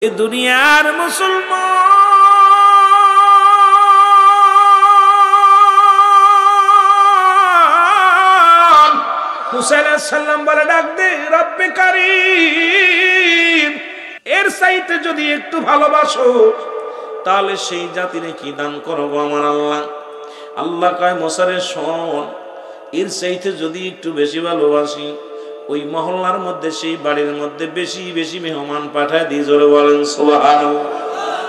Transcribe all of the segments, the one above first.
এ দুনিয়ার মুসলমান মুসা আলাইহিস সালাম বলে ডাক দে রব্বে কারীম, এর চাইতে যদি একটু ভালোবাসো তাহলে সেই জাতিরে কি দান করবো আমার আল্লাহ। আল্লাহ কয় মুসারে শোন, এর চাইতে যদি একটু বেশি ভালোবাসি ওই মহল্লার মধ্যে সেই বাড়ির মধ্যে বেশি বেশি মেহমান পাঠায় দিয়ে। জোরে বলেন সুবহানাল্লাহ,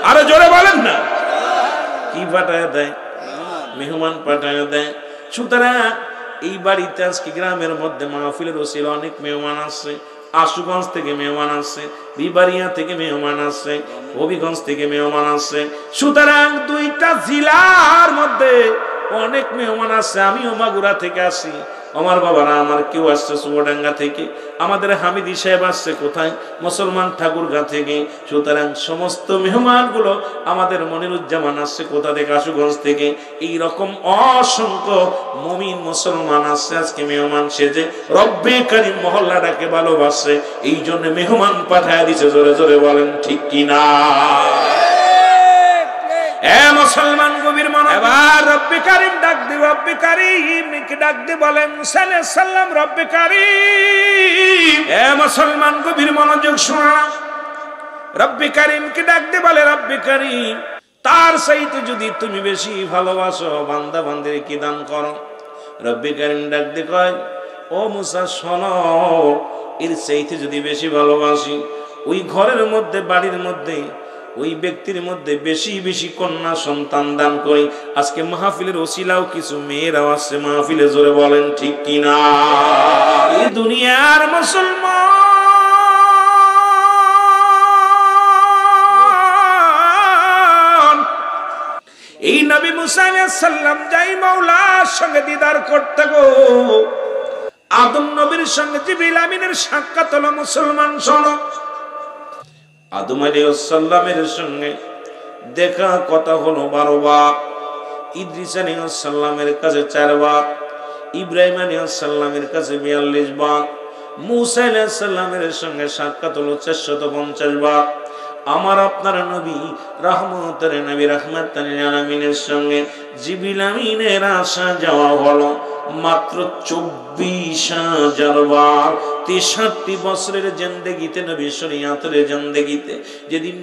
আরো জোরে বলেন না। কি পাঠায় দেয়? মেহমান পাঠায় দেয়। সুতরাং এই বাড়িতে আজকে গ্রামের মধ্যে মাহফিলের ওসিলা অনেক মেহমান আসছে। আশুগঞ্জ থেকে মেহমান আসছে, বিবাড়িয়া থেকে মেহমান আসছে, হবিগঞ্জ থেকে মেহমান আসছে। সুতরাং দুইটা জেলার মধ্যে অনেক মেহমান আসছে। আমিও মাগুরা থেকে আসি, আমার বাবারা আমার কেউ আসছে চুয়াডাঙ্গা থেকে, আমাদের হামিদি সাহেব আসছে কোথায়? মুসলমান ঠাকুরগাঁ থেকে। সুতরাং সমস্ত মেহমানগুলো আমাদের মনিরুজ্জামান আসছে কোথা থেকে? আশুগঞ্জ থেকে। এই রকম অসংখ্য মুমিন মুসলমান আসছে আজকে মেহমান সেজে। রব্বে কারীম মহল্লাটাকে ভালোবাসছে, এই জন্য মেহমান পাঠায় দিছে। জোরে জোরে বলেন ঠিক কিনা? এ মুসলমান গভীর মন, এবার রব্বে কারীম ডাক দি, রব্বে কারীম কে ডাক দি বলেন মুসা আলাইহিস সালাম রব্বে কারীম। এ মুসলমান গভীর মনোযোগ শোনা, রব্বে কারীম কে ডাক দি বলে রব্বে কারীম, তার চাইতে যদি তুমি বেশি ভালোবাসো বান্দা বান্দির কি দান করো। রব্বে কারীম ডাক দি কয় ও মুসা শোনো, এর চাইতে যদি বেশি ভালোবাসি ওই ঘরের মধ্যে বাড়ির মধ্যে ওই ব্যক্তির মধ্যে বেশি বেশি কন্যা সন্তান দান করি। আজকে মাহফিলের ওসিলাও কিছু মেয়েরাও আসছে মাহফিলে। জোরে বলেন ঠিক কিনা? এই দুনিয়ার মুসলমান, এই নবী মুসা আলাইহিস সালাম যাই মাওলার সঙ্গে দিদার করতে গো, আদম নবীর সঙ্গে জিবরিল আমিনের সাক্ষাৎ হলো। মুসলমান শোনো, আদম আলাইহিস সালামের সঙ্গে দেখা কথা হলো 12 বার, ইদ্রিস আলাইহিস সালামের কাছে 4 বার, ইব্রাহিম আলাইহিস সালামের কাছে 42 বার, মুসা আলাইহিস সালামের সঙ্গে সাক্ষাৎ হলো 450 বার। আমার আপনার নবী রহমতের নবী রাহমাতাল লিল আলামিনের সঙ্গে জিবরিল আমিনের আসা যাওয়া হলো মাত্র 24,000 বার। 63 বছরের জিন্দেগিতে, নবী শরীয়তের জিন্দেগিতে যেদিন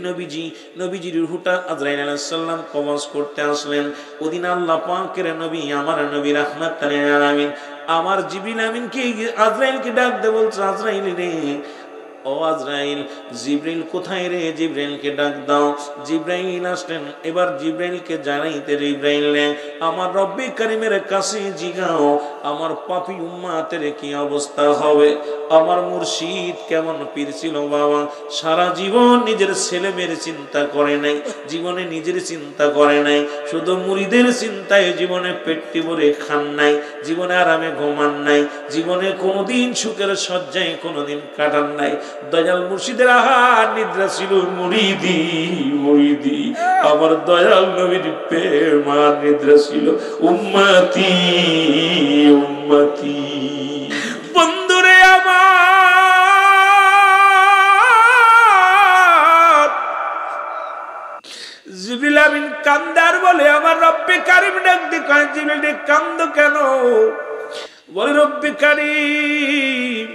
নবীজির রূহটা আজরাইল আলাইহিস সালাম কবজ করতে আসলেন, ওদিন আল্লাহ পাকের নবী আমার নবী রাহমাতাল লিল আলামিন আমার জিবরিল আমিনকে আজরাইলকে ডাক দে বলছে, আজরাইল রে, ও আজরাইল, জিবরিল কোথায় রে? জিবরাইলকে ডাক দাও। জিবরাইল আসলেন। এবার জিবরাইলকে জানাইতে, জিবরাইল আমার রব্বে কারীমের কাছে জিগাও আমার পাপী উম্মতের কি অবস্থা হবে। আমার মুর্শিদ কেমন পীর ছিল বাবা, সারা জীবন নিজের ছেলে মেয়ের চিন্তা করে নাই, জীবনে নিজের চিন্তা করে নাই, শুধু মুরিদের চিন্তায় জীবনে পেটটি ভরে খান নাই, জীবনে আরামে ঘুমান নাই, জীবনে কোনোদিন সুখের শয্যায় কোনোদিন কাটান নাই। দয়াল মুর্শিদের আহার নিদ্রা ছিল মুরিদি মুরিদি, আমার দয়াল নবীর প্রেম আর নিদ্রা ছিল উম্মতি উম্মতি। বন্ধুরে আমার, জিবরিল আমিন কান্দার বলে আমার রব্বে কারীম ডাক দি কয়, জিবরিল কান্দো কেন? বলে রব্বে কারীম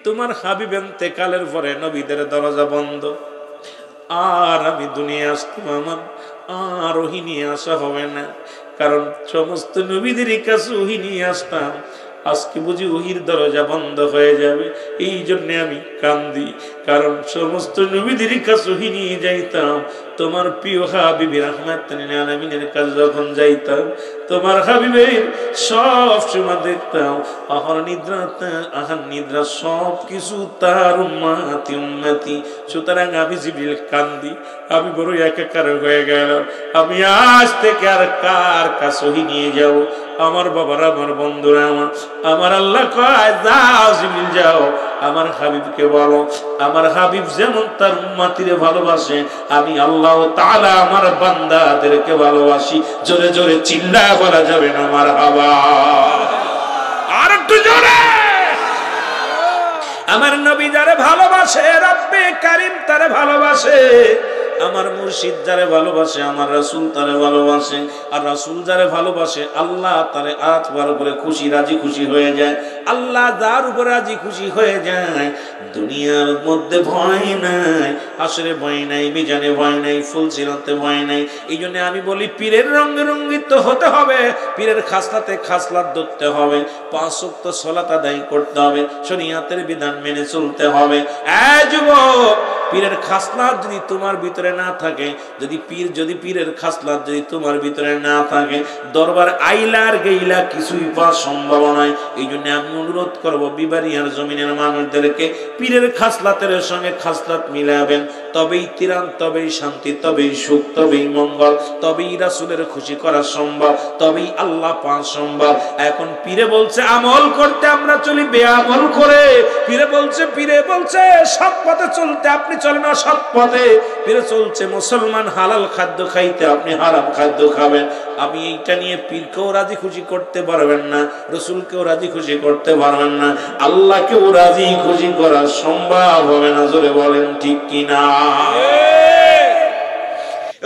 তোমার হাবিব ইন্তেকালের পরে নবীদের দরজা বন্ধ, আর আমি দুনিয়া আসতাম আমার আর ওহী নিয়ে আসা হবে না, কারণ সমস্ত নবীদের কাছে ওহী নিয়ে আসতাম, আজকে বুঝি ওহীর দরজা বন্ধ হয়ে যাবে। এই জন্য আমি কান্দি, কারণ সমস্ত নবীদের কাছে ওহী নিয়ে যাইতাম। তোমার প্রিয় হাবিব রাহমাতাল লিল আলামিনের কাছে যখন যাইতাম, তোমার হাবিবের সব সময় দেখতাম আহার নিদ্রা সব কিছু তার উম্মতি উম্মতি। সুতরাং আমি জিবরিল কান্দি, আমি বড় একাকার হয়ে গেলাম। আমি আজ থেকে আর কার কাছে ওহী নিয়ে যাব? আমার বাবারা, আমার বন্ধুরা, আমার আল্লাহ কয় যাও জিবরিল যাও, আমার হাবিবকে বলো আমার হাবিব যেমন তার উম্মতিরে ভালোবাসে, আমি আল্লাহ তাআলা আমার বান্দাদেরকে ভালোবাসি। জোরে জোরে চিল্লায় বলা যাবে না মারহাবা? আর একটু জোরে। আমার নবী যারে ভালোবাসে রব্বে কারীম তারে ভালোবাসে, আমার মুর্শিদ যারে ভালোবাসে আমার রাসূল তারে ভালোবাসে, আর রাসূল যারে ভালোবাসে আল্লাহ তারে আতবার করে খুশি রাজি খুশি হয়ে যায়। আল্লাহ যার উপরে রাজি খুশি হয়ে যায় দুনিয়ার মধ্যে ভয় নাই, হাসরে ভয় নাই, মিজানে ভয় নাই, ফুলসিরাতে ভয় নাই। এই জন্য আমি বলি পীরের রঙে রঙ্গিত হতে হবে, পীরের খাসলাতে খাসলাত ধরতে হবে, 5 ওয়াক্ত সালাত আদায় করতে হবে, শরীয়তের বিধান মেনে চলতে হবে। যুবক, পীরের খাসলাত যদি তোমার ভিতরে না থাকে, যদি পীরের খাসলাত যদি তোমার ভিতরে না থাকে, দরবার আইলার গেইলা কিছুই পাওয়া সম্ভব নয়। এই জন্য আমি অনুরোধ করবো বিবারিয়ার জমিনের মানুষদেরকে পীরের খাসলাতের সঙ্গে খাসলাত মিলাবেন, তবেই তিরান, তবেই শান্তি, তবেই সুখ, তবেই মঙ্গল, তবেই রাসূলের খুশি করা সম্ভব, তবেই আল্লাহ পাওয়া সম্ভব। এখন পীরে বলছে আমল করতে, আমরা চলি বেআমল করে। পীরে বলছে সৎ পথে চলতে, আপনি চলেন অসৎ পথে। পীরে চলছে মুসলমান হালাল খাদ্য খাইতে, আপনি হারাম খাদ্য খাবেন। আমি এইটা নিয়ে পীরকেও রাজি খুশি করতে পারবেন না, রসুলকেও রাজি খুশি করতে পারবেন না, আল্লাহকেও রাজি খুশি করা সম্ভব হবে না। জোরে বলেন ঠিক কিনা?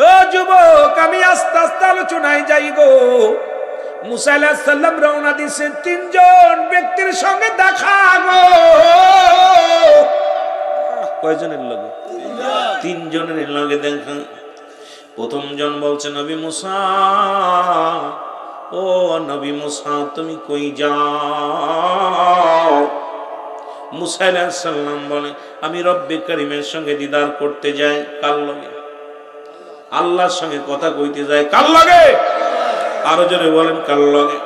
ও যুবক, আমি আস্তে আস্তে আলোচনায় যাই গো। মুসা আলাইহিস সালাম রওনা দিয়েছেন, 3 জন ব্যক্তির সঙ্গে দেখা গো। কয়জনের লগে? 3 জনের লগে দেখা। প্রথম জন বলছে নবী মুসা, ও নবী মুসা তুমি কই যাও? মুসা আলাইহিস সালাম বলে আমি রব্বে কারীমের সঙ্গে দিদার করতে যাই। কার লগে? আল্লাহর সঙ্গে কথা কইতে যাই। কার লগে? আরো জোরে বলেন কার লগে?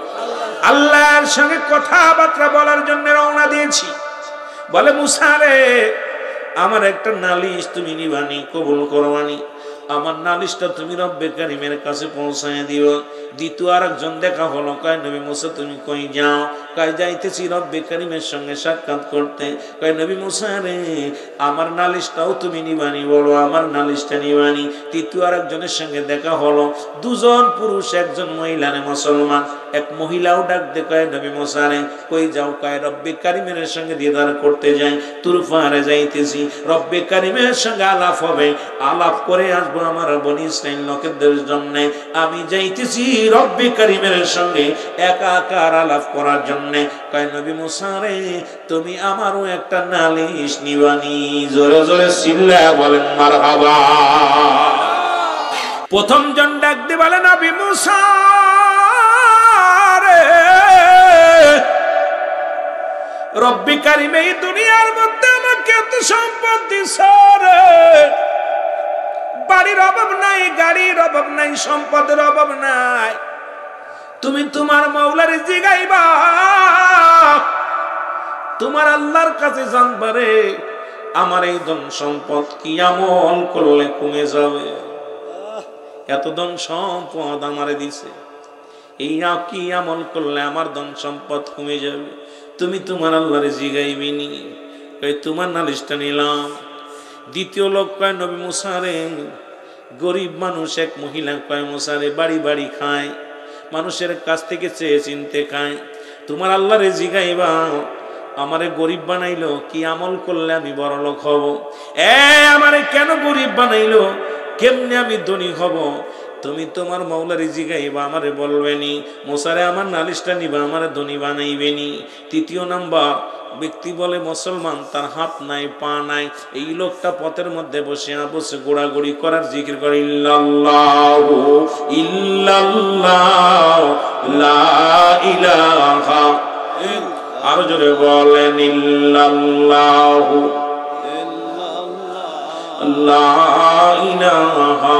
আল্লাহর সঙ্গে কথাবার্তা বলার জন্য রওনা দিয়েছি। বলে মুসা রে, আমার একটা নালিশ তুমি নিবানি, কবুল করবানি। আমার নালিশটা তুমি রব্বে কারীমের কাছে পৌঁছায় দিও। দ্বিতীয় আরেকজন দেখা হলো, কয় নবী মুসা তুমি কই যাও? কয় যাইতেছি রব্বে কারীমের সঙ্গে সাক্ষাৎ করতে। কয় নবী মুসা রে, আমার নালিশটাও তুমি নিবানি, বলো আমার নালিশটা নিবানি। তৃতীয় আরেকজনের সঙ্গে দেখা হলো, 2 জন পুরুষ 1 জন মহিলা রে মুসলমান। এক মহিলাও ডাক দে, কয় নবী মুসা রে কই যাও? কয় রব্বে কারীমের সঙ্গে দিদার করতে যাই, তুরফারে যাইতেছি, রব্বে কারীমের সঙ্গে আলাপ হবে, আলাপ করে আসবো আমার বনি ইসরাইল লোকেদের জন্য। আমি যাইতেছি রব্বে কারীমের সঙ্গে একাকার আলাপ করার জন্য। কয় নবী মুসা রে, তুমি আমারও একটা নালিশ নিবানি। জোরে জোরে চিল্লায়া বলেন মারহাবা। প্রথম জন ডাক দিয়ে বলে নবী মুসা রে, রব্বে কারীম এই দুনিয়ার মধ্যে আমাকে এত সম্পদ দিছে রে, বাড়ির অভাব নাই, গাড়ির অভাব নাই, সম্পদের অভাব নাই। তুমি তোমার মাওলারে জিগাইবা, তোমার আল্লাহর কাছে জানবারে আমার এই ধন সম্পদ কি আমল করলে কমে যাবে। এত ধন সম্পদ আমারে দিছে, এই কি আমল করলে আমার ধন সম্পদ কমে যাবে। তুমি তোমার আল্লাহরে জিগাইবিনি। কই তোমার নালিশটা নিলাম। দ্বিতীয় লোক কয় নবী মুসা রে, গরিব মানুষ এক মহিলা কয় মুসা রে, বাড়ি বাড়ি খায়, মানুষের কাছ থেকে চেয়ে চিনতে খায়, তোমার আল্লাহরে জিগাইবা আমারে গরিব বানাইলো, কি আমল করলে আমি বড় লোক হব? আমারে কেন গরিব বানাইলো, কেমনে আমি ধনী হব? তুমি তোমার মাওলারে জিগাইবা, আমারে বলবেনি। মুসা রে আমার নালিশটা নিবা, আমারে ধনী বানাইবেনি। তৃতীয় নাম্বার ব্যক্তি বলে মুসলমান, তার হাত নাই পা নাই, এই লোকটা পথের মধ্যে বসে বসে গোড়াগড়ি করার জিকির করে, ইল্লাল্লাহু ইল্লাল্লাহ লা ইলাহা, আরো জোরে বলেন ইল্লাল্লাহু লা ইলাহা।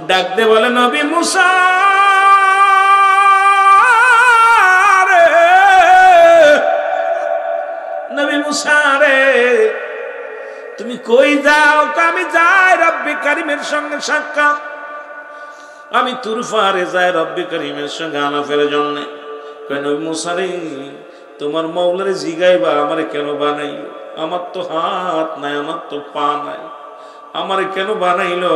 ডাক দে বলে নবী মুসা রে, নবী মুসা রে তুমি কই যাও? আমি যাই রব্বে কারীমের সঙ্গে সাক্ষাৎ, আমি তুরফারে যাই রব্বে কারীমের সঙ্গে আলাপের জন্য। কই নবী মুসা রে, তোমার মাওলারে জিগাইবা আমারে কেন বানাইলো? আমার তো হাত নাই, আমার তো পা নাই, আমারে কেন বানাইলো?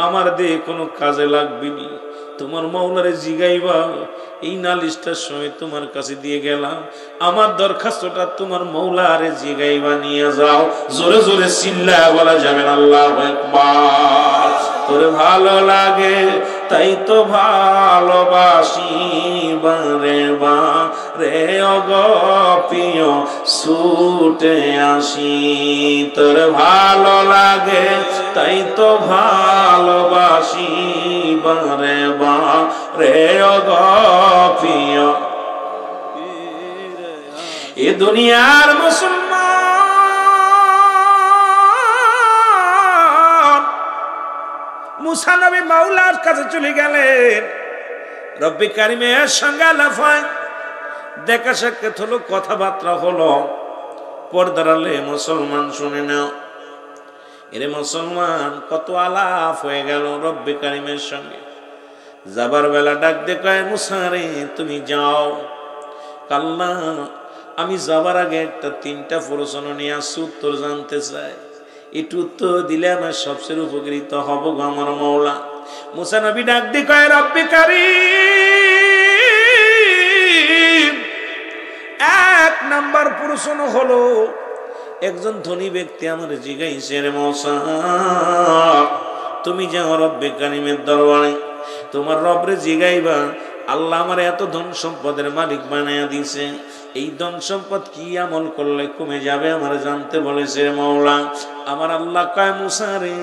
আমার দিয়ে কোনো কাজে লাগবে নি। তোমার মাওলারে জিগাইবা এই নালিশটার সময় তোমার কাছে দিয়ে গেলাম, আমার দরখাস্তটা তোমার মাওলারে জিগাইবা নিয়ে যাও। জোরে জোরে চিল্লায়া বলা যাবেন আল্লাহু আকবার। তোরে ভালো লাগে তাই তো ভালোবাসি বারে বারে অগপিয় ছুটে আসি। তোর ভালো লাগে তাই তো ভালোবাসি বারে বারে অগপিয়। এ দুনিয়ার মুসলমান মুসা নবী মাওলার কাছে চলে গেলেন। রব্বি কারিমের সঙ্গে আলাপ হয়, দেখা সাক্ষাৎ হলো, কথাবার্তা হলো। পর্দার আলে মুসলমান শুনে নাও, এরে মুসলমান কত আলাপ হয়ে গেল রব্বি কারিমের সঙ্গে। যাবার বেলা ডাক দে কয় মুসা রে তুমি যাও। কাল্লা আমি যাবার আগে একটা 3টা প্রশ্ন নিয়ে আসছি, উত্তর জানতে চাই। একটু উত্তর দিলে আমার সবচেয়ে উপকৃত হব গো আমার মাওলা। মুসা নবী ডাক দি কয় রব্বি কারীম, 1 নাম্বার প্রশ্ন হলো, একজন ধনী ব্যক্তি আমার জিজ্ঞাসা রে মুসা তুমি যাও রব্বি কারীমের দরবারে, তোমার রবরে জিগাইবা আল্লাহ আমার এত ধন সম্পদের মালিক বানায়া দিছে, এই ধন সম্পদ কি আমল করলে কমে যাবে আমার জানতে বলেছে মাওলা। আমার আল্লাহ কয় মুসা রে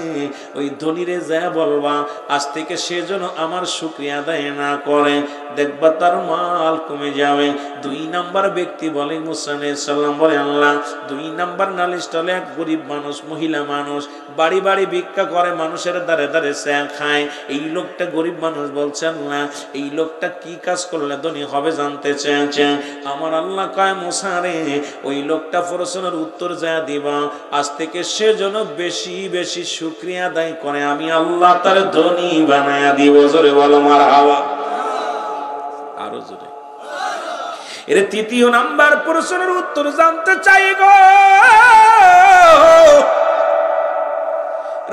ওই ধনীরে যা বলবা আজ থেকে সে যেন আমার শুকরিয়া আদায় না করে, দেখবা তার মাল কমে যাবে। 2 নাম্বার ব্যক্তি বলে মুসা আলাইহিস সালাম বলে আল্লাহ 2 নাম্বার নালিশ হলে এক গরিব মানুষ, মহিলা মানুষ, বাড়ি বাড়ি ভিক্ষা করে, মানুষের দ্বারে দ্বারে চা খায়। এই লোকটা গরিব মানুষ, বলছে আল্লাহ এই লোকটা কি কাজ করলে ধনী হবে জানতে চেয়েছে। আমার আল্লাহ কয় মুসা রে ওই লোকটা প্রশ্নের উত্তর যা দিবা আজ থেকে সে যেন বেশি বেশি শুকরিয়া আদায় করে, আমি আল্লাহ তার ধনী বানায়া দিব। জোরে বলো মারহাবা, আরো জোরে। এর 3য় নাম্বার প্রশ্নের উত্তর জানতে চাই গো।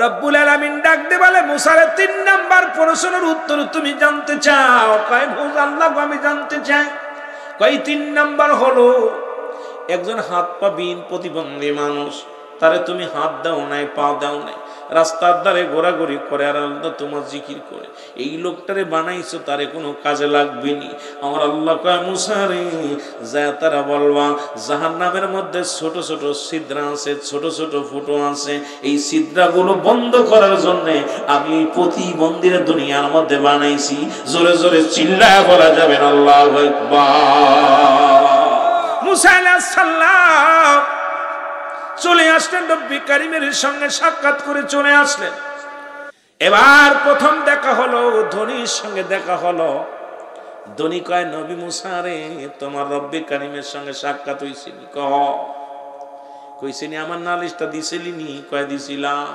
রব্বুল আলামিন ডাক দে বলে মুসা রে 3 নাম্বার প্রশ্নের উত্তর তুমি জানতে চাও? কয় আল্লাহ আমি জানতে চাই। কয় 3 নাম্বার হলো একজন হাত পা বিহীন প্রতিবন্ধী মানুষ, তারে তুমি হাত দাও নাই, পা দাও নাই, রাস্তার ধারে ঘোরাঘুরি করে আর আল্লাহ তোমার জিকির করে, এই লোকটারে বানাইছো তারে কোনো কাজে লাগবে নি। আমার আল্লাহ কয় মুসা রে যা তারা বলবা জাহান্নামের মধ্যে ছোট ছোট ছিদ্রা আছে, ছোট ছোট ফুটো আছে, এই ছিদ্রাগুলো বন্ধ করার জন্য আমি প্রতিবন্ধীর দুনিয়ার মধ্যে বানাইছি। জোরে জোরে চিল্লায় বলা যাবে না আল্লাহু আকবার। মুসা আলাইহিস সালাম চলে আসলেন, রব্বি কারীমের সঙ্গে সাক্ষাৎ করে চলে আসলেন। এবার প্রথম দেখা হলো, ধনীর সঙ্গে দেখা হলো। ধনী কয় নবী মুসা রে তোমার রব্বি কারীমের সঙ্গে সাক্ষাৎ হইছে নি? কইছে নি আমার নালিশটা দিছিলি নি? কয় দিছিলাম।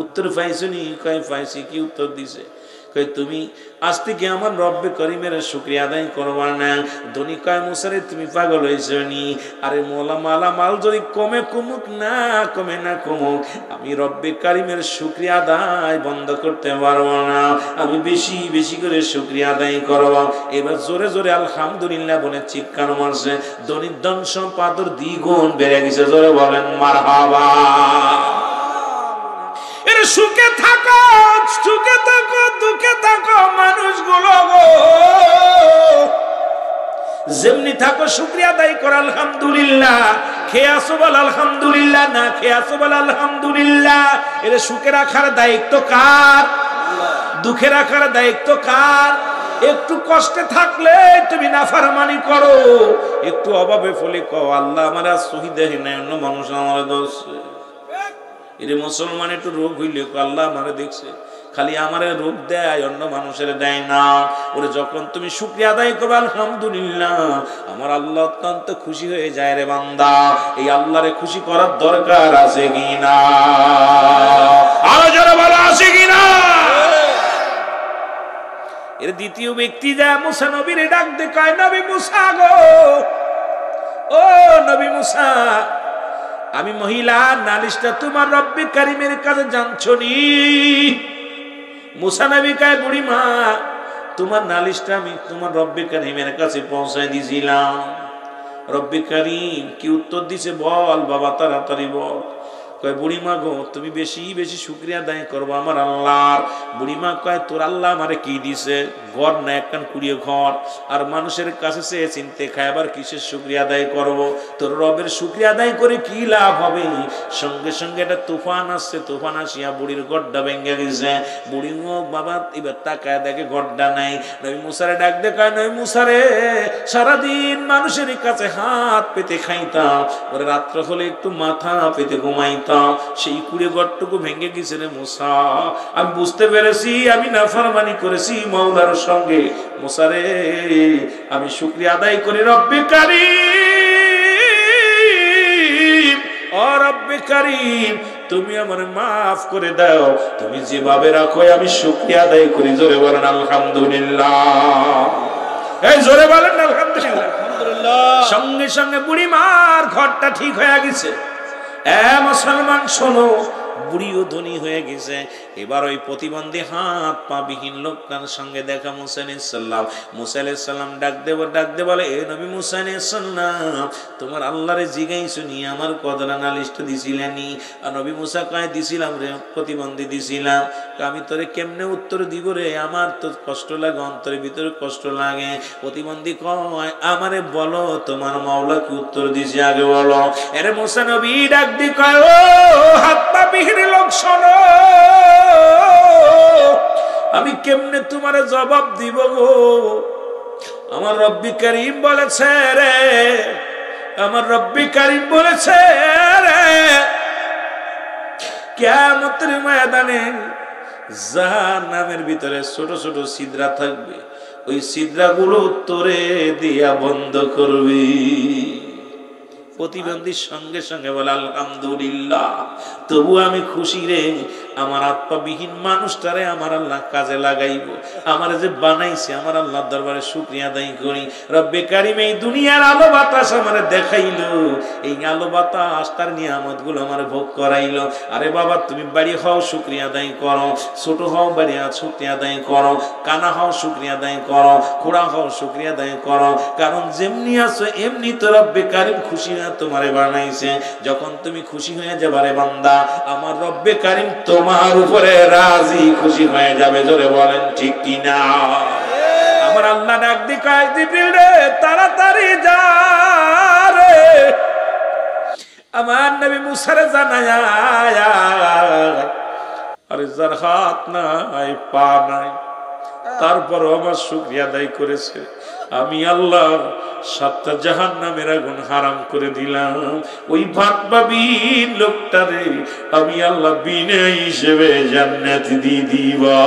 উত্তর পাইছো নি? কয় পাইছি। কি উত্তর দিছে? কয় তুমি আজ থেকে আমার রব্বে কারীমের শুকরিয়া আদায় করবা না। ধনী কয় মুসা রে তুমি পাগল হইছো নি? আরে মালা মাল যদি কমে কমুক না কমে না কমুক, আমি রব্বে কারীমের শুকরিয়া আদায় বন্ধ করতে পারবো না, আমি বেশি বেশি করে শুকরিয়া আদায় করব। এবার জোরে জোরে আলহামদুলিল্লাহ বলে চিৎকার মারছে। ধনীর ধন সম্পদের দ্বিগুণ বেড়ে গেছে। জোরে বলেন মারহাবা। এর সুখে থাকো, সুখে থাকো, দুঃখে থাকো মানুষগুলো গো, যেমনি থাকো শুকরিয়া আদায় কর আলহামদুলিল্লাহ। খেয়ে আসো বল আলহামদুলিল্লাহ, না খেয়ে আসো বল আলহামদুলিল্লাহ। এর সুখে রাখার দায়িত্ব কার? দুঃখে রাখার দায়িত্ব কার? একটু কষ্টে থাকলে তুমি নাফরমানি করো, একটু অভাবে ফলে কও আল্লাহ আমার আজ সহি দেখে নাই, অন্য মানুষ আমার দোষ। এর মুসলমান একটু রোগ হইলে আল্লাহ আমারে দেখছে, খালি আমারে রোগ দেয়, অন্য মানুষের দেয় না। ওরে যখন তুমি শুকরিয়া আদায় করবে আলহামদুলিল্লাহ, আমার আল্লাহ অত্যন্ত খুশি হয়ে যায় রে বান্দা। এই আল্লাহরে খুশি করার দরকার আছে কিনা? আরো যারা বলা আছে কিনা? এর 2য় ব্যক্তি যা মুসা নবীর ডাক দে কয় নবী মুসা গো, ও নবী মুসা আমি মহিলা নালিশটা তোমার রব্বি কারীমের কাছে জানছো নি? মুসা নবী কয় বুড়ি মা তোমার নালিশটা আমি তোমার রব্বে কারিমের কাছে পৌঁছায় দিয়েছিলাম। রব্বে কারিম কি উত্তর দিছে বল বাবা, তাড়াতাড়ি বল। কয় বুড়িমা গো, তুমি বেশি বেশি শুকরিয়া আদায় করবো আমার আল্লাহর। বুড়িমা কয় তোর আল্লাহ আমারে কি দিছে? ঘর না একখান কুড়িয়ে ঘর, আর মানুষের কাছে সে চিনতে খায়, আবার কিসের শুকরিয়া আদায় করব? তোর রবের শুকরিয়া আদায় করে কি লাভ হবে? সঙ্গে সঙ্গে একটা তুফান আসছে, তুফান আসিয়া বুড়ির গড্ডা ভেঙে গেছে। বুড়ি বাবা এবার তাকায় দেখে গড্ডা নাই। নবী মুসারে ডাক দে, কয় নবী মুসারে, সারাদিন মানুষের কাছে হাত পেতে খাইতাম, ওরে রাত্র হলে একটু মাথা পেতে ঘুমাইতাম, সেই কুড়ে গড়টুকু ভেঙে গেছে রে মুসা। আমি বুঝতে পেরেছি আমি নাফরমানি করেছি মাওলার সঙ্গে। মুসা রে, আমি শুকরিয়া আদায় করি রব্বে কারীম, ও রব্বে কারীম, তুমি আমার মাফ করে দাও। তুমি যেভাবে রাখো আমি শুকরিয়া আদায় করি। জোরে বলেন আলহামদুলিল্লাহ। এই জোরে বলেন আলহামদুলিল্লাহ। সঙ্গে সঙ্গে বুড়িমার ঘরটা ঠিক হয়ে গেছে। মুসলমান শোনো, বুড়িও ধনী হয়ে গেছে। এবার ওই প্রতিবন্ধী হাত পা বিহীন লোকটার সঙ্গে দেখা মুসা আলাইহিস সালাম। মুসা আলাইহিস সালাম ডাক দে বলে, এ নবী মুসা আলাইহিস সালাম, তোমার আল্লাহরে জিগাইছো নি আমার কদরা নালিশটা দিছিলেনি? আর নবী মুসা কয় দিছিলাম রে প্রতিবন্ধী, দিছিলাম। আমি তোরে কেমনে উত্তর দিব রে, আমার তো কষ্ট লাগে, অন্তরের ভিতরে কষ্ট লাগে। প্রতিবন্ধী কয় আমারে বলো তোমার মাওলা কি উত্তর দিছে আগে বলো। এরে মুসা নবী ডাক দি কয়, ও হাত পা বিহীন লোক শোনো, আমি কেমনে তোমার জবাব দিব গো? আমার রব্বি কারীম বলেছে রে, আমার রব্বি কারীম বলেছে রে, কিয়ামতের ময়দানে জাহান্নামের ভিতরে ছোট ছোট ছিদ্রা থাকবে, ওই ছিদ্রাগুলো তোরে দিয়া বন্ধ করবি। প্রতিবন্ধীর সঙ্গে সঙ্গে বলে আলহামদুলিল্লাহ, তবু আমি খুশি রে, আমার আত্মা বিহীন মানুষটারে আমার আল্লাহ কাজে লাগাইব। আমার যে বানাইছে আমার আল্লাহর দরবারে শুকরিয়া আদায় করি। রব্বে কারীম এই দুনিয়ার আলো বাতাস আমারে দেখাইলো, এই আলো বাতাস তার নিয়ামত গুলো আমার ভোগ করাইলো। আরে বাবা, তুমি বাড়ি হও শুকরিয়া আদায় করো, ছোট হও বাড়ি শুকরিয়া আদায় করো, কানা হও শুকরিয়া আদায় করো, খোড়া হও শুকরিয়া আদায় করো। কারণ যেমনি আছো এমনি তো রব্বে কারীম খুশি হয়ে তোমারে বানাইছে। যখন তুমি খুশি হয়ে যাবে বান্দা, আমার রব্বে কারীম তোমার উপরে রাজি খুশি হয়ে যাবে। জোরে বলেন ঠিক কিনা? আমার আল্লাহ ডাক দি কয়, জিবরিল রে তাড়াতাড়ি যা রে, আমার নবী মুসারে জানায়া, আরে যার হাত নাই পা নাই তারপর আমার শুকরিয়া আদায় করেছে, আমি আল্লাহ 7টা জাহান্নামের আগুন হারাম করে দিলাম। ওই ভাতবাবী লোকটারে আমি আল্লাহ বিনা হিসেবে জান্নাত দিয়ে দিবা।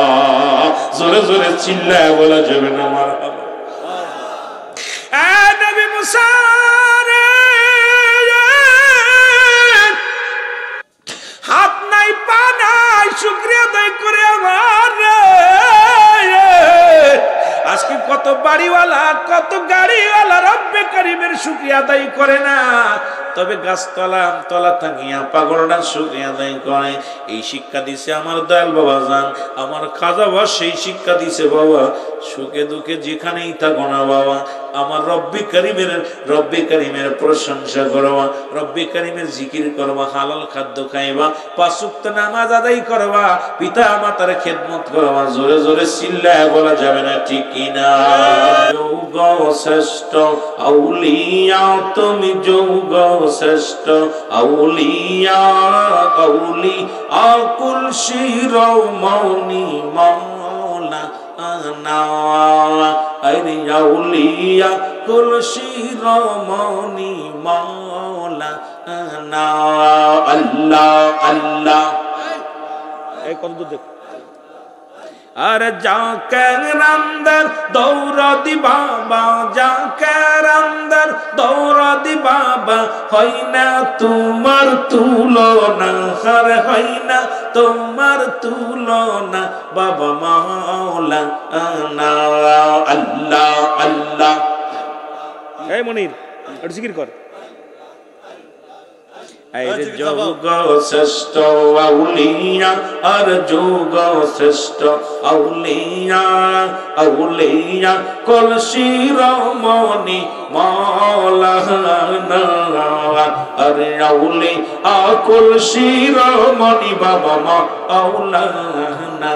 জোরে জোরে চিল্লায় বলা যাবে না মারহাবা। নবী মুসা হাত নাই পা নাই শুকরিয়া আদায় করে আমার আজকে কত বাড়িওয়ালা কত গাড়িওয়ালা রব্বে কারীমের শুকরিয়া আদায় করে না, তবে গাছতলা তলা থাকিয়া পাগলটা শুকরিয়া আদায় করে। এই শিক্ষা দিছে আমার দয়াল বাবা জান, আমার খাজা বাবা সেই শিক্ষা দিছে বাবা, সুখে দুঃখে যেখানেই থাকো না বাবা, আমার রব্বে কারীমের প্রশংসা করবা, রব্বে কারীমের জিকির করবা, হালাল খাদ্য খাইবা, 5 ওয়াক্ত নামাজ আদায় করবা, পিতা মাতার খেদমত করবা। জোরে জোরে চিল্লায় বলা যাবে না ঠিক কিনা? যোগ শ্রেষ্ঠ আউলিয়া তুমি, যোগ শ্রেষ্ঠ আউলিয়া, আউলি আকুল শিরোমণি মাওলা আনা, আরে আউলিয়া কুল শিরোমণি মাওলা আনা। আল্লাহ আল্লাহ। এই কত দূর দেখ। আর জাকের আন্দর দৌড়া দি বাবা, জাকের আন্দর দৌড়া দি বাবা, হয় না তোমার তুলনা, হার হয় না তোমার তুলনা বাবা মাওলা আনা। আল্লাহ আল্লাহ। এই মনির একটু জিকির কর। আরে যোগ শ্রেষ্ঠ আউলিয়া আর যোগ শ্রেষ্ঠ আউলিয়া আউলিয়া কলসির মনি মাওলানা আরে আউলি কলসির মনি বাবা মাওলানা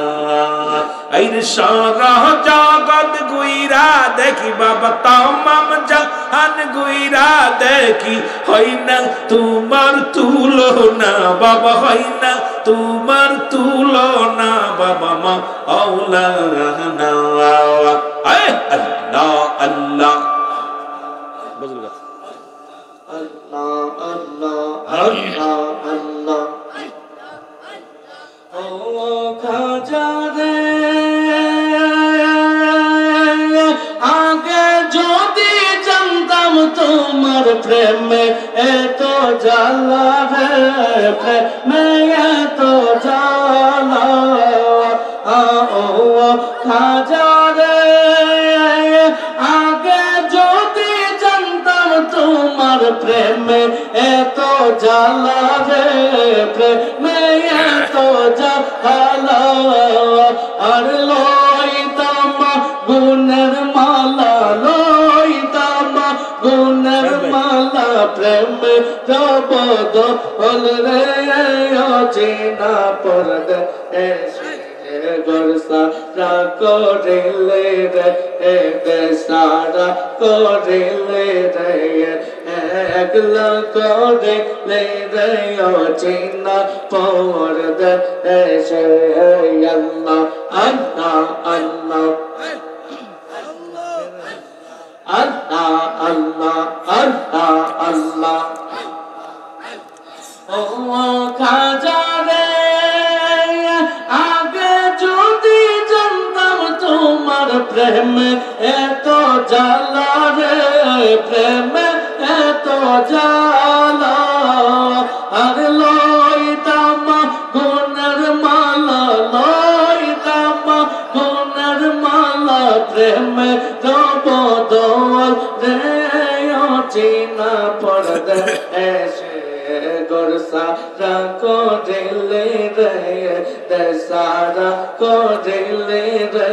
আইরে সারা জগৎ গুইরা দেখি বাবা তামাম জাহান গুইরা দেখি হয় না তোমার তুলনা বাবা হয় না তোমার তুলনা বাবা মাওলানা আল্লাহ আল্লাহ বুঝল আল্লাহ আল্লাহ আল্লাহ আল্লাহ ও খাজা রে আগে যদি জানতাম তোমার প্রেমে এত জ্বালা রে প্রেমে এত জ্বালা ও খাজা রে আগে যদি জানতাম তোমার প্রেমে এত জ্বালা রে প্রেমে এত জ্বালা আর লইতাম গুণের মালা লইতাম গুণের মালা প্রেমে জবদ হল রে অচেনা পরদে গরসা করিলে রে সারা করিলে রে একলা করিলে রে অচিনা পরদে সে আল্লাহ আল্লাহ আল্লাহ আল্লাহ আল্লাহ আল্লাহ আল্লাহ ও খাজা রে আগে যদি জানতাম তোমার প্রেম এত জ্বালা রে প্রেম এত জ্বালা আর লইতাম গুণের মালা লইতাম গুণের মালা প্রেম জবদল রে অচিনা পরদে এসে গরসা করিলে রে সারা করিলে রে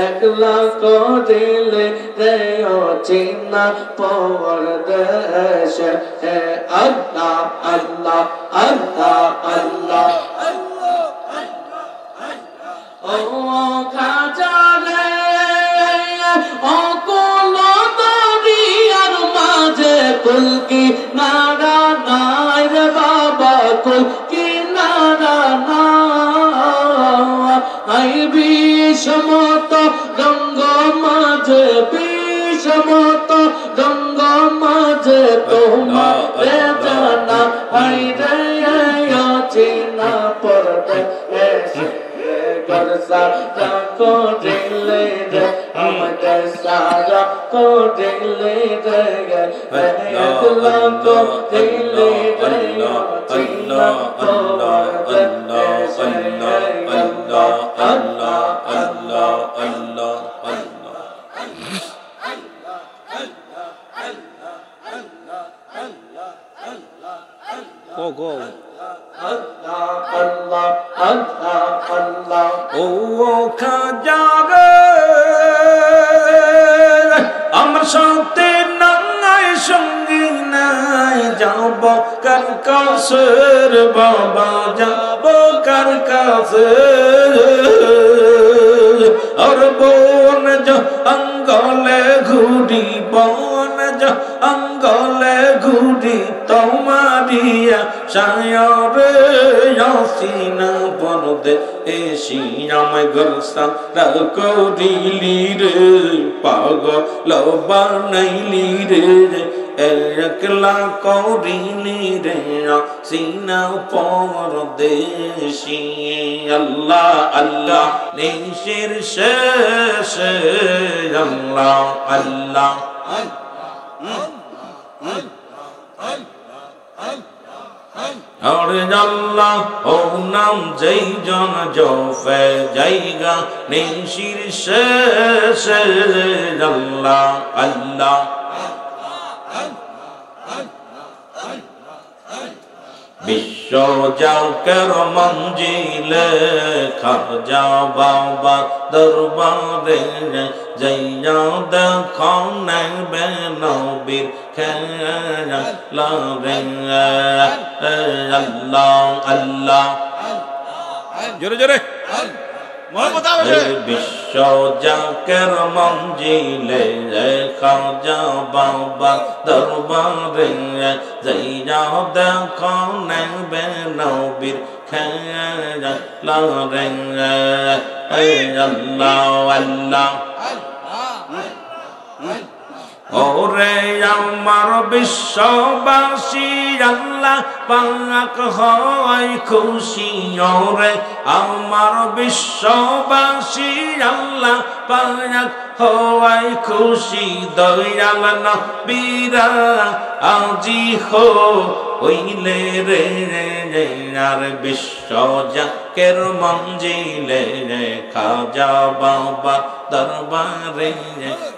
একলা করিলে রে অচিনা পরদেশ আল্লাহ আল্লাহ আল্লাহ আল্লাহ ও খাজা রে অকুল দরিয়ার মাঝে কুলকি নারা নাই রে বাবা কুলকি নারা নাই বিষমত গঙ্গ মাঝে বিষমত গঙ্গ মাঝে তোমার জানা হাই রে অচিনা পরদে গরসা করিলে রে আমাদের সারা করিলে রে একলা করিলে রে অচিনা পরদে আল্লাহ আল্লাহ আল্লাহ আল্লাহ আল্লাহ go Allah Allah Allah Allah ও খাজা রে আমার সাথে নাই সঙ্গী নাই যাব কার কাছের বাবা যাব কার কাছে আর বন জঙ্গলে ঘুরি বন জঙ্গলে ঘুরি তোমারিয়া সায়রে আসিনা পরদে এসি আমায় গরসা করিলি রে পাগল বানাইলি রে একলা করিলি রে আসিনা পরদেশি আল্লাহ আল্লাহ নিশির শেষ আল্লাহ আল্লাহ আরে আল্লাহ ও নাম যেই জন জফে জায়গা নিশির শেষ আল্লাহ আল্লাহ বিশ্ব জাকের মঞ্জিলে খাজা বাবা দরবারে যাইয়া দেখো নেবে নবীর খেলা রে আল্লাহ আল্লাহ জোরে জোরে বিশ্ব জাকের মঞ্জিলে খাজা বাবা দরবারে যাইয়া দেখো নেবে নবীর খেলা রে আল্লাহ আল্লাহ ওরে আমার বিশ্ববাসী আল্লাহ পাক হয় খুশি ওরে আমার বিশ্ববাসী আল্লাহ পাক হয় খুশি দয়াল নবীরা আজি হইলে রে আর বিশ্ব জাকের মঞ্জিলে খাজা বাবা দরবারে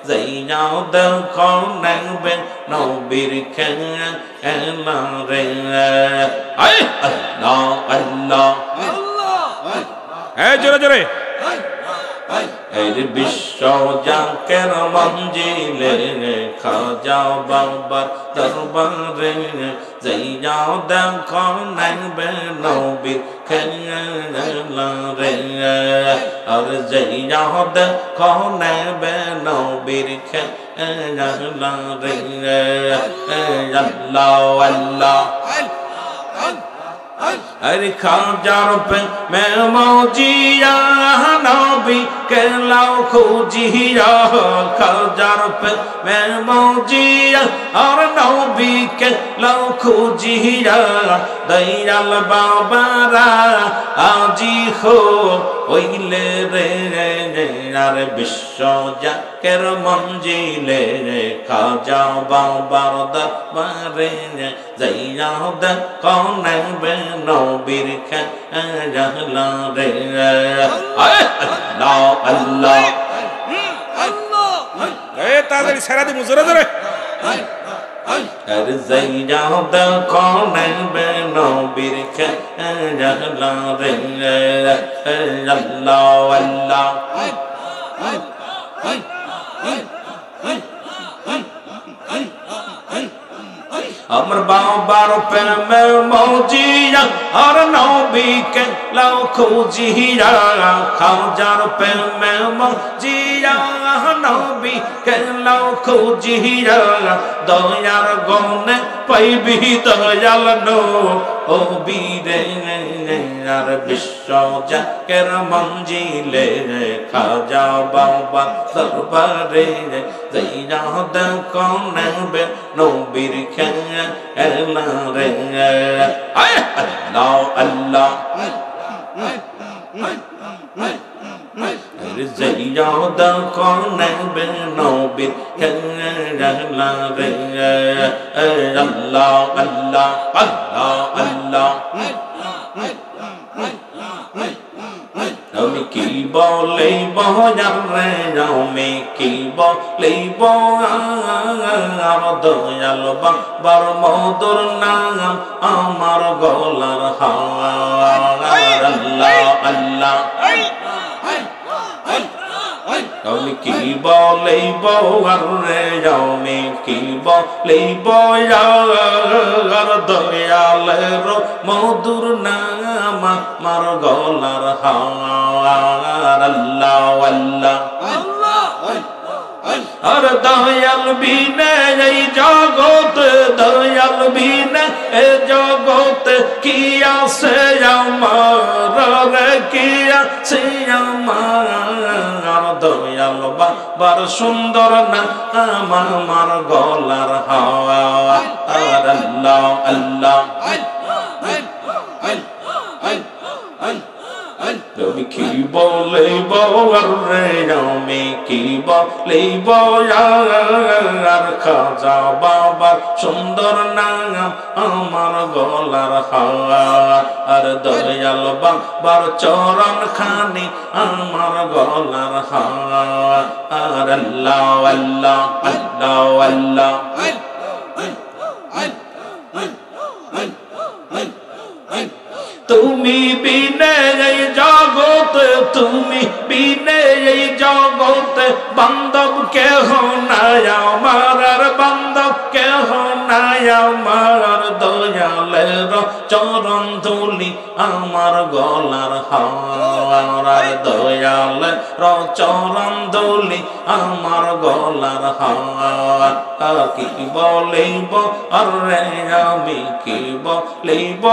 যাইয়া দেখো নেবে নবীর খেলা রে আল্লাহ আল্লাহ জোরে জোরে এর বিশ্ব জাকের মঞ্জিলে খাজা বাবার দরবারে যাইয়া দেখো নেবে নবীর খেলা রে আর যাইয়া দেখো নেবে নবীর খেলা রে আল্লাহ আল্লাহ अरे खाजार पे मैं मौजिया नबी के लाओ खोजिया खाजार पे मैं मौजिया और नबी के लाओ खोजिया दयाल बाबारा आजी हो ओइले रे আর বিশ্ব জাকের মঞ্জিলে খাজা বাবার দরবারে যাইয়া দেখো নেবে নবীর খেলা রে আল্লাহ আল্লাহ তাড়াতাড়ি ছেড়া দিব জোরে জোরে আর যাইয়া দেখো নেবে নবীর খেলা রে আল্লাহ আল্লাহ আমার বাবার প্রেমে মৌজিয়া আর নবী কে লাও খুঁজিয়া খাজার প্রেমে মৌজিয়া নবী কে লাও খুঁজিয়া দয়ার গনে পাইবি দয়াল নো ও বীরে আর বিশ্ব জাকের মঞ্জিলে খাজা বাবা দরবারে যাইয়া দেখো নেবে নবীর খেলা রে আল্লাহ আল্লাহ যাইয়া দেখো নেবে নবীর খেলা রে আল্লাহ আল্লাহ আল্লাহ আল্লাহ আমি কি বলিব রে আমি কি বলিব আর দয়াল বাবার মধুর নাম আমার গলার হার আল্লাহ আল্লাহ আমি কি বলিব রে আমি কি বলিব আর দয়ালের মধুর নাম আমার গলার হার আল্লাহ আল্লাহ আর দয়াল বিনে এই জগত দয়াল বিনে এ জগত কি আছে আমার রে কি আছে আমার দয়াল বাবার সুন্দর না আমার গলার হাওয়া আর আল্লাহ আল্লাহ তুমি কি বলিব রে আমি কি বলিব আর খাজা বাবার সুন্দর নাম আমার গলার হাওয়া আর দয়াল বাবার চরণ খানি আমার গলার হাওয়া আর আল্লাহ আল্লাহ আল্লাহ আল্লাহ তুমি বিনে এই জগতে, তুমি বিনে এই জগতে বান্ধব কেহ নাই আমার, আর বান্ধব কেহ নাই আমার। দয়ালের চরণ ধুলি আমার গলার হার, দয়ালের চরণ ধুলি আমার গলার হার। কি বলিব আরে আমি, কি বলিব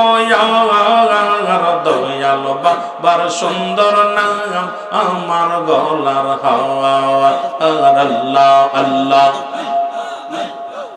দয়াল বাবার সুন্দর নাম আমার গলার হার। আল্লাহ আল্লাহ